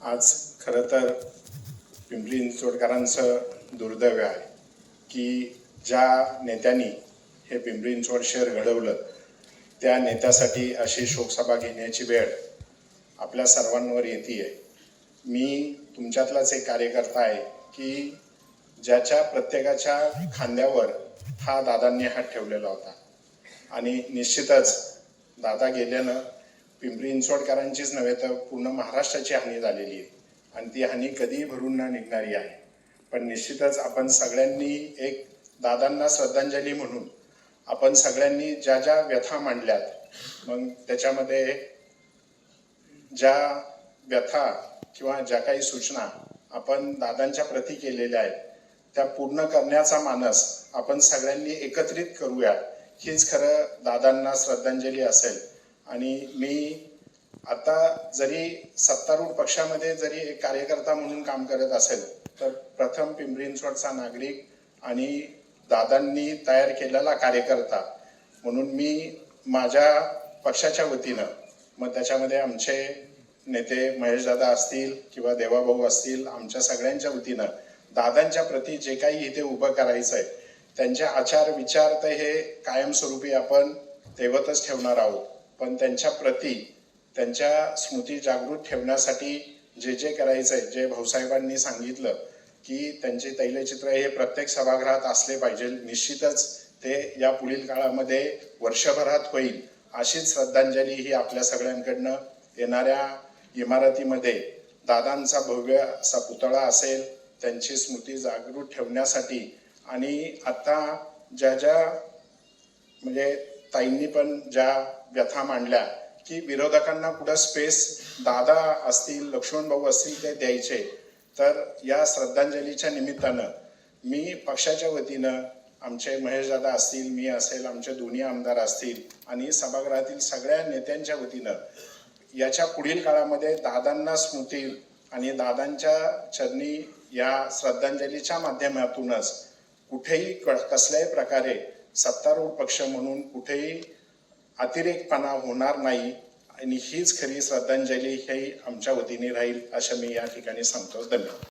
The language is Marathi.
आज खरं तर पिंपरी चिंचवडकरांचं दुर्दैव आहे की ज्या नेत्यांनी हे पिंपरी चिंचवड शहर घडवलं त्या नेत्यासाठी अशी शोकसभा घेण्याची वेळ आपल्या सर्वांवर येते. मी तुमच्यातलाच एक कार्यकर्ता आहे की ज्याच्या प्रत्येकाच्या खांद्यावर हा दादांनी हात ठेवलेला होता आणि निश्चितच दादा गेल्यानं पिंपरी चिंचवडकरांचीच नव्हे तर पूर्ण महाराष्ट्राची हानी झालेली आहे आणि ती हानी कधीही भरून न निघणारी आहे. पण निश्चितच आपण सगळ्यांनी एक दादांना श्रद्धांजली म्हणून आपण सगळ्यांनी ज्या ज्या व्यथा मांडल्यात, मग त्याच्यामध्ये ज्या व्यथा किंवा ज्या काही सूचना आपण दादांच्या प्रती केलेल्या आहेत त्या पूर्ण करण्याचा मानस आपण सगळ्यांनी एकत्रित करूया, हीच खरं दादांना श्रद्धांजली असेल. आणि मी आता जरी सत्तारूढ पक्षामध्ये जरी एक कार्यकर्ता म्हणून काम करत असेल तर प्रथम पिंपरी चिंचवडचा नागरिक आणि दादांनी तयार केलेला कार्यकर्ता म्हणून मी माझ्या पक्षाच्या वतीनं, मग त्याच्यामध्ये आमचे नेते महेशदादा असतील किंवा देवाभाऊ असतील, आमच्या सगळ्यांच्या वतीनं दादांच्या प्रती जे काही इथे उभं करायचं आहे त्यांचे आचार विचार तर हे कायमस्वरूपी आपण तेवतच ठेवणार आहोत, पण त्यांच्या प्रती त्यांच्या स्मृती जागृत ठेवण्यासाठी जे जे करायचं आहे, जे भाऊसाहेबांनी सांगितलं की त्यांचे तैलचित्र हे प्रत्येक सभागृहात असले पाहिजे, निश्चितच ते या पुढील काळामध्ये वर्षभरात होईल. अशीच श्रद्धांजली ही आपल्या सगळ्यांकडनं येणाऱ्या इमारतीमध्ये दादांचा भव्य असा पुतळा असेल, त्यांची स्मृती जागृत ठेवण्यासाठी. आणि आता ज्या ज्या म्हणजे ताईंनी पण ज्या व्यथा मांडल्या की विरोधकांना कुठं स्पेस दादा असतील, लक्ष्मण भाऊ असतील ते द्यायचे, तर या श्रद्धांजलीच्या निमित्तानं मी पक्षाच्या वतीनं आमचे महेशदादा असतील, मी असेल, आमचे दोन्ही आमदार असतील आणि सभागृहातील सगळ्या नेत्यांच्या वतीनं याच्या पुढील काळामध्ये दादांना स्मृती आणि दादांच्या चरणी या श्रद्धांजलीच्या माध्यमातूनच कुठेही कसल्याही प्रकारे सत्तारूढ पक्ष म्हणून कुठेही अतिरेकपणा होणार नाही आणि हीच खरी श्रद्धांजली ही आमच्या वतीने राहील असं मी या ठिकाणी सांगतो. धन्यवाद.